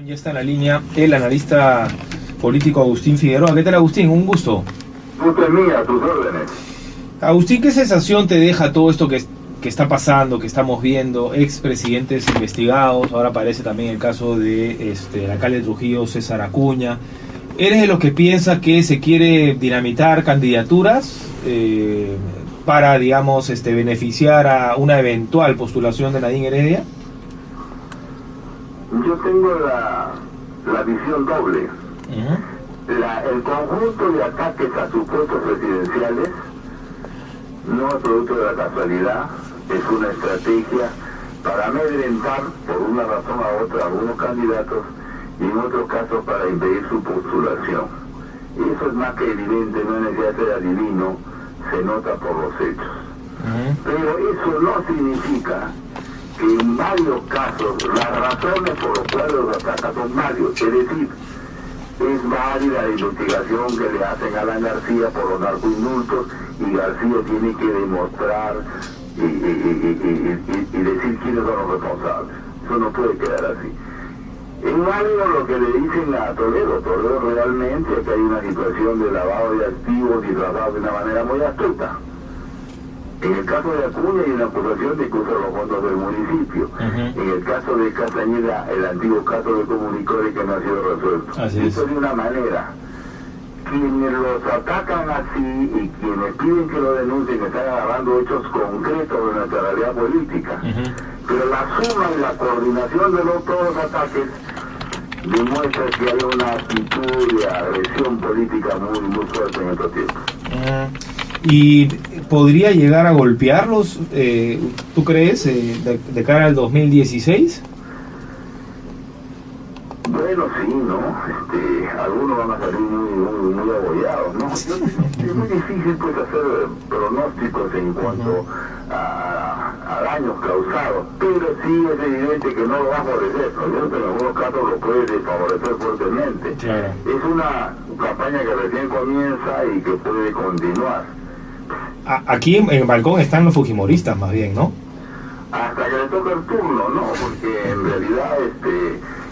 Ya está en la línea el analista político Agustín Figueroa. ¿Qué tal, Agustín? Un gusto. Gusto es mía, a tus órdenes. Agustín, ¿qué sensación te deja todo esto que está pasando, que estamos viendo? Expresidentes investigados, ahora aparece también el caso de el alcalde de Trujillo, César Acuña. ¿Eres de los que piensa que se quiere dinamitar candidaturas para, digamos, beneficiar a una eventual postulación de Nadine Heredia? Yo tengo la visión doble. El conjunto de ataques a supuestos presidenciales no es producto de la casualidad, es una estrategia para amedrentar por una razón a otra a algunos candidatos y en otros casos para impedir su postulación. Y eso es más que evidente, no es necesidad de ser adivino, se nota por los hechos. Pero eso no significa que en varios casos las razones por las cuales los atacan son varios, es decir, es válida la investigación que le hacen a Alan García por los narcoindultos y García tiene que demostrar y decir quiénes son los responsables. Eso no puede quedar así. Es válido lo que le dicen a Toledo. Toledo realmente que hay una situación de lavado de activos disfrazado de una manera muy astuta. En el caso de Acuña hay una acusación de que usa los fondos del municipio. En el caso de Castañeda, el antiguo caso de Comunicore que no ha sido resuelto. Esto de una manera. Quienes los atacan así y quienes piden que lo denuncien están agarrando hechos concretos de nuestra realidad política. Pero la suma y la coordinación de todos los ataques demuestra que hay una actitud de agresión política muy fuerte en estos tiempos. ¿Y podría llegar a golpearlos, tú crees, de cara al 2016? Bueno, sí, ¿no? Algunos van a salir muy abollados, ¿no? Es muy difícil pues hacer pronósticos en cuanto a daños causados, pero sí es evidente que no lo va a favorecer, ¿no? Yo creo que en algunos casos lo puede desfavorecer fuertemente. Claro. Es una campaña que recién comienza y que puede continuar. Aquí en Balcón están los fujimoristas más bien, ¿no? Hasta que le toque el turno, ¿no? Porque en realidad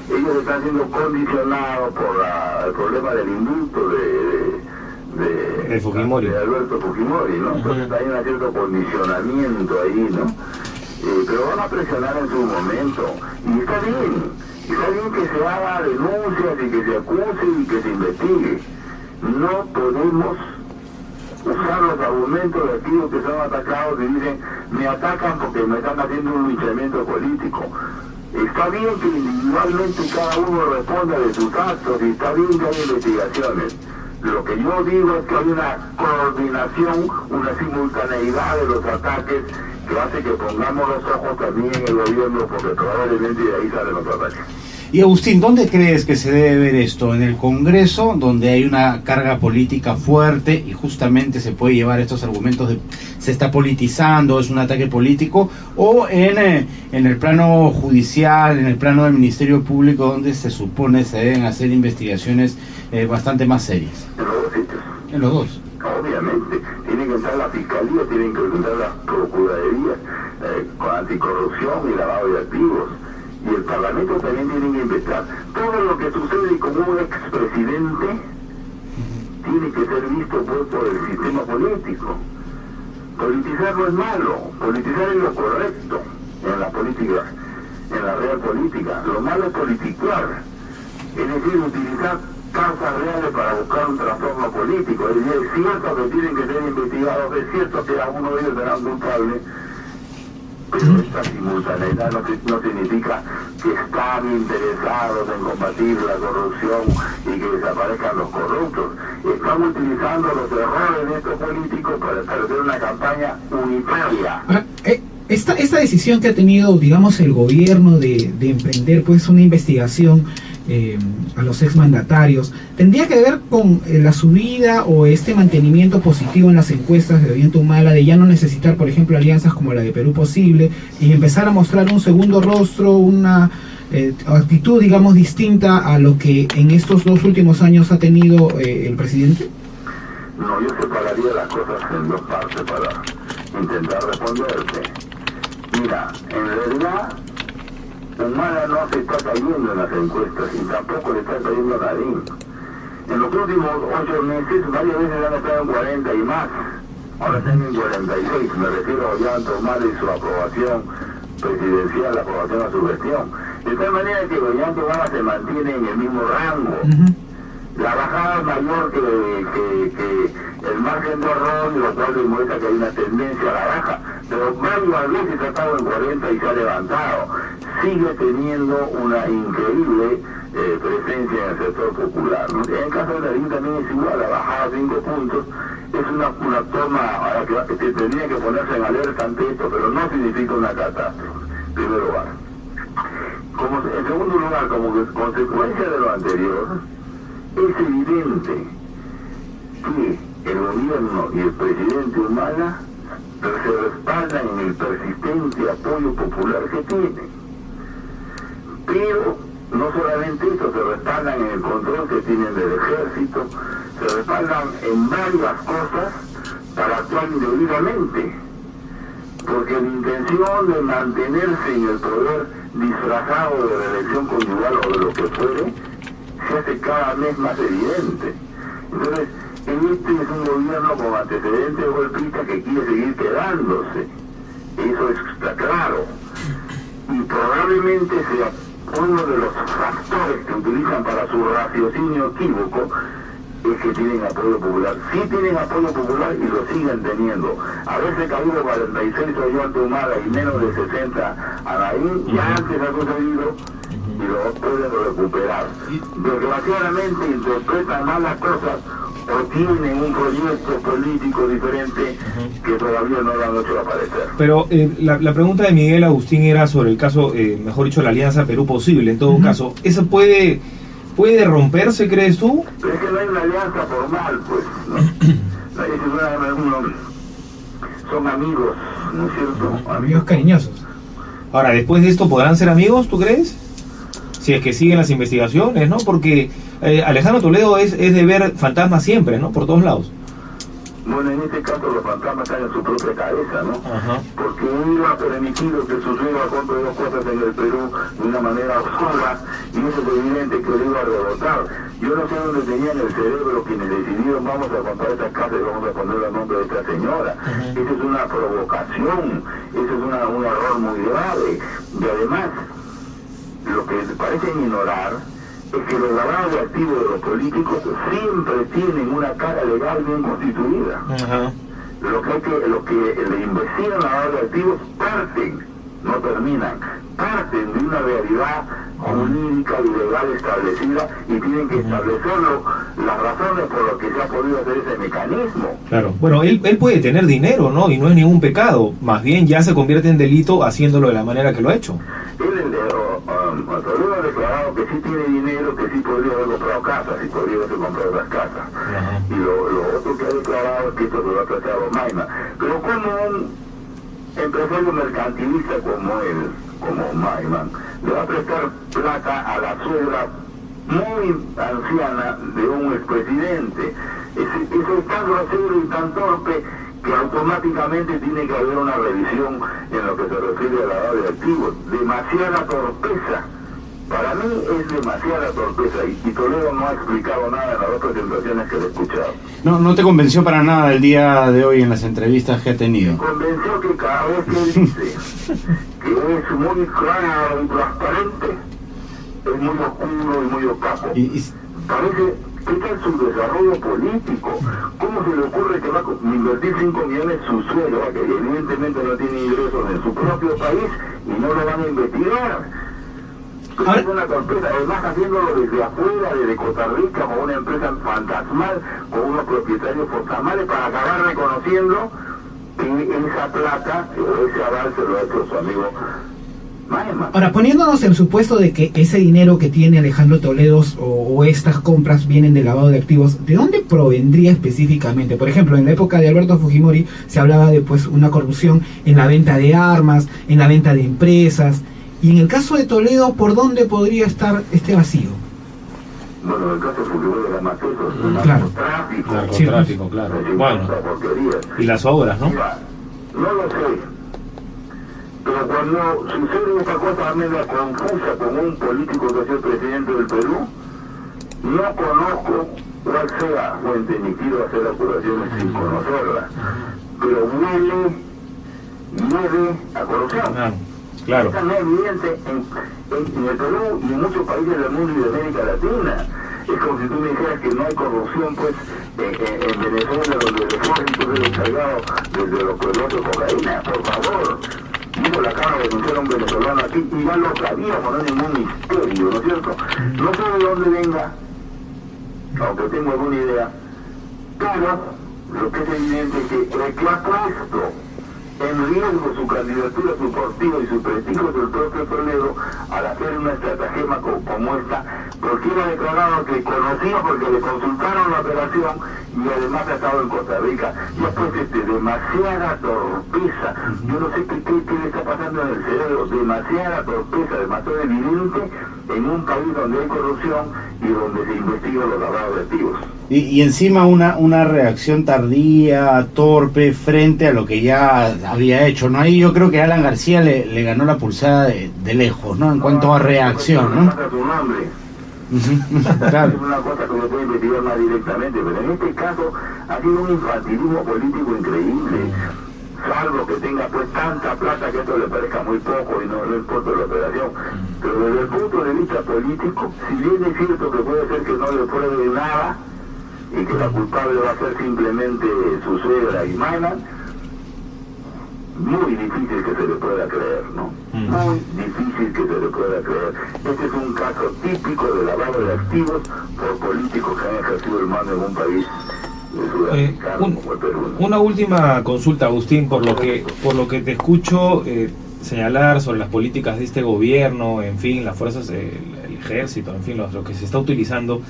ellos están siendo condicionados por el problema del indulto de Fujimori. De Alberto Fujimori, ¿no? Entonces hay un cierto condicionamiento ahí, ¿no? Pero van a presionar en su momento. Y está bien que se haga denuncias y que se acuse y que se investigue. No podemos usar los argumentos de aquellos que son atacados y dicen, me atacan porque me están haciendo un linchamiento político. Está bien que individualmente cada uno responda de sus actos y está bien que haya investigaciones. Lo que yo digo es que hay una coordinación, una simultaneidad de los ataques que hace que pongamos los ojos también en el gobierno porque probablemente de ahí salen los ataques. Y Agustín, ¿dónde crees que se debe ver esto? ¿En el Congreso, donde hay una carga política fuerte y justamente se puede llevar estos argumentos de se está politizando, es un ataque político, o en el plano judicial, en el plano del Ministerio Público, donde se supone se deben hacer investigaciones bastante más serias? En los dos sitios. En los dos. Obviamente, tienen que entrar la Fiscalía, tienen que entrar las Procuradurías con anticorrupción y lavado de activos. Y el Parlamento también tiene que investigar. Todo lo que sucede con un expresidente tiene que ser visto pues, por el sistema político. Politizar no es malo, politizar es lo correcto en la política, en la real política. Lo malo es politizar, es decir, utilizar causas reales para buscar un trastorno político. Es decir, es cierto que tienen que ser investigados, es cierto que alguno de ellos será culpable, pero esta simultaneidad no significa que están interesados en combatir la corrupción y que desaparezcan los corruptos. Están utilizando los errores de estos políticos para hacer una campaña unitaria. Esta decisión que ha tenido, digamos, el gobierno de emprender pues una investigación a los exmandatarios, ¿tendría que ver con la subida o este mantenimiento positivo en las encuestas de Ollanta Humala de ya no necesitar, por ejemplo, alianzas como la de Perú Posible y empezar a mostrar un segundo rostro, una actitud, digamos, distinta a lo que en estos 2 últimos años ha tenido el presidente? No, yo separaría las cosas en 2 partes para intentar responderte. Mira, en realidad Humala no se está cayendo en las encuestas y tampoco le está cayendo a Nadine. En los últimos 8 meses varias veces han estado en 40 y más. Ahora están en 46, me refiero a Ollanta Humala y su aprobación presidencial, la aprobación a su gestión. De tal manera que Ollanta Humala se mantiene en el mismo rango. La bajada es mayor que el margen de error, lo cual demuestra que hay una tendencia a la baja. Pero varias veces ha estado en 40 y se ha levantado. Sigue teniendo una increíble presencia en el sector popular, ¿no? En el caso de Nadine también es igual, la bajada 5 puntos es una toma a la que tendría que ponerse en alerta ante esto, pero no significa una catástrofe, en primer lugar. En segundo lugar, como consecuencia de lo anterior, es evidente que el gobierno y el presidente Humala se respaldan en el persistente apoyo popular que tienen. Pero no solamente eso, se respaldan en el control que tienen del ejército, se respaldan en varias cosas para actuar indebidamente, porque la intención de mantenerse en el poder disfrazado de la elección conyugal o de lo que fuere, se hace cada vez más evidente. Entonces, este es un gobierno con antecedentes golpistas que quiere seguir quedándose, eso está claro, y probablemente sea uno de los factores que utilizan para su raciocinio equívoco es que tienen apoyo popular. Sí tienen apoyo popular y lo siguen teniendo. Haberse caído 46 a Ollanta Humala y menos de 60 a Nadine, ya antes ha sucedido y lo pueden recuperar. Desgraciadamente interpretan mal las cosas o tienen un proyecto político diferente que todavía no lo han hecho aparecer. Pero la pregunta de Miguel Agustín era sobre el caso, mejor dicho, la Alianza Perú Posible. En todo caso, ¿eso puede romperse, crees tú? Pero es que no hay una alianza formal, pues, ¿no? Son amigos, ¿no es cierto? Amigos cariñosos. Ahora, después de esto, ¿podrán ser amigos, tú crees? Si es que siguen las investigaciones, ¿no? Porque Alejandro Toledo es de ver fantasmas siempre, ¿no? Por todos lados. Bueno, en este caso los fantasmas están en su propia cabeza, ¿no? Porque él ha permitido que suceda contra dos cosas en el Perú de una manera oscura, y eso es evidente que lo iba a rebotar. Yo no sé dónde tenían el cerebro quienes decidieron vamos a comprar estas casas y vamos a poner el nombre de esta señora. Esa es una provocación, eso es un error muy grave. Y además, lo que parecen ignorar es que los lavados de activos de los políticos siempre tienen una cara legal bien constituida. Lo que le investigan lavado de activos parten, no terminan, parten de una realidad jurídica y legal establecida y tienen que establecerlo, las razones por las que se ha podido hacer ese mecanismo. Claro. Bueno, él puede tener dinero, ¿no? Y no es ningún pecado, más bien ya se convierte en delito haciéndolo de la manera que lo ha hecho. Toledo ha declarado que sí tiene dinero, que sí podría haber comprado casas y podría haber comprado las casas. Y lo otro que ha declarado es que esto lo ha tratado Maima. Pero como un empresario mercantilista como él, como Maima, le va a prestar plata a la suegra muy anciana de un expresidente. Eso es tan grosero y tan torpe que automáticamente tiene que haber una revisión en lo que se refiere a la lavado de activos. Demasiada torpeza. Para mí es demasiada torpeza y Toledo no ha explicado nada en las dos presentaciones que le he escuchado. No te convenció para nada el día de hoy en las entrevistas que ha tenido. Me convenció que cada vez que él dice que es muy claro y transparente, es muy oscuro y muy opaco. Parece que está en su desarrollo político. ¿Cómo se le ocurre que va a invertir 5 millones su suegra, que evidentemente no tiene ingresos en su propio país, y no lo van a investigar? Es una torpeza, además haciéndolo desde afuera, desde Costa Rica, con una empresa fantasmal, con unos propietarios fantasmales, para acabar reconociendo que esa plata o ese aval se lo ha hecho su amigo Maima. Ahora, poniéndonos en el supuesto de que ese dinero que tiene Alejandro Toledo o estas compras vienen del lavado de activos, ¿de dónde provendría específicamente? Por ejemplo, en la época de Alberto Fujimori se hablaba de pues una corrupción en la venta de armas, en la venta de empresas. Y en el caso de Toledo, ¿por dónde podría estar este vacío? Bueno, el caso de Fujimori era más eso, narcotráfico. Narcotráfico, claro. Bueno, y las obras, ¿no? Mira, no lo sé, Pero cuando sucede esta cosa media confusa con un político que ha sido presidente del Perú, no conozco cuál sea fuente, ni quiero hacer acusaciones sin conocerla, pero huele a corrupción. Claro. Es tan evidente en el Perú y en muchos países del mundo y de América Latina. Es como si tú me dijeras que no hay corrupción, pues, en Venezuela, donde el ejército es encargado desde los pueblos de cocaína. Por favor, digo, la acaba de denunciar a un venezolano aquí y ya lo sabíamos, no es ningún misterio, ¿no es cierto? No sé de dónde venga, aunque tengo alguna idea, pero lo que es evidente es que el que ha puesto en riesgo su candidatura, su partido y su prestigio del propio Toledo al hacer una estratagema como esta, porque era declarado que conocía porque le consultaron la operación y además ha estado en Costa Rica. Ya pues demasiada torpeza, yo no sé qué le está pasando en el cerebro, demasiada torpeza, demasiado evidente en un país donde hay corrupción y donde se investigan los lavados de activos. Y encima una reacción tardía, torpe, frente a lo que ya había hecho, ¿no? Ahí yo creo que Alan García le ganó la pulsada de lejos, ¿no? En cuanto a reacción, ¿no? Claro. Es una cosa que uno puede investigar más directamente, pero en este caso ha sido un infantilismo político increíble. Salvo que tenga pues tanta plata que esto le parezca muy poco y no importa la operación. Pero desde el punto de vista político, si bien es cierto que puede ser que no le pruebe nada, y que la culpable va a ser simplemente su suegra y mana, muy difícil que se le pueda creer, ¿no? Muy difícil que se le pueda creer. Este es un caso típico de lavado de activos por políticos que han ejercido el mando en un país sudamericano como el Perú. Una última consulta, Agustín, por lo que te escucho señalar sobre las políticas de este gobierno, en fin, las fuerzas, el ejército, en fin, lo que se está utilizando.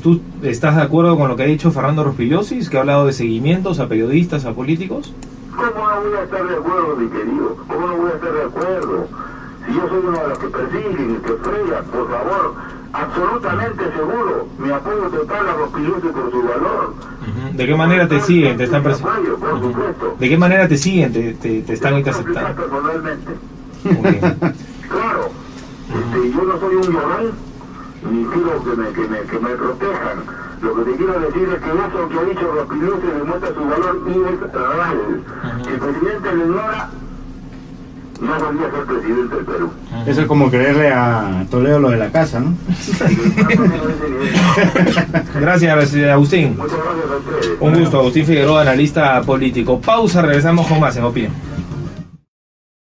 ¿Tú estás de acuerdo con lo que ha dicho Fernando Rospigliosi, que ha hablado de seguimientos a periodistas, a políticos? ¿Cómo no voy a estar de acuerdo, mi querido? ¿Cómo no voy a estar de acuerdo? Si yo soy uno de los que persiguen y que fregan, por favor, absolutamente seguro, mi apoyo total a Rospigliosi por su valor. ¿De qué manera te siguen? ¿Te están persiguiendo? Por supuesto. ¿De qué manera te siguen? ¿Te están interceptando? Personalmente. Okay. Claro, yo no soy un llorón, ni quiero que me protejan. Lo que te quiero decir es que eso que ha dicho Rospigliosi demuestra su valor y es real. Si el presidente le ignora, no volvía a ser presidente del Perú. Eso es como creerle a Toledo lo de la casa, ¿no? Gracias, Agustín. Muchas gracias a ustedes. Un gusto, Agustín Figueroa, analista político. Pausa, regresamos con más en Opinión.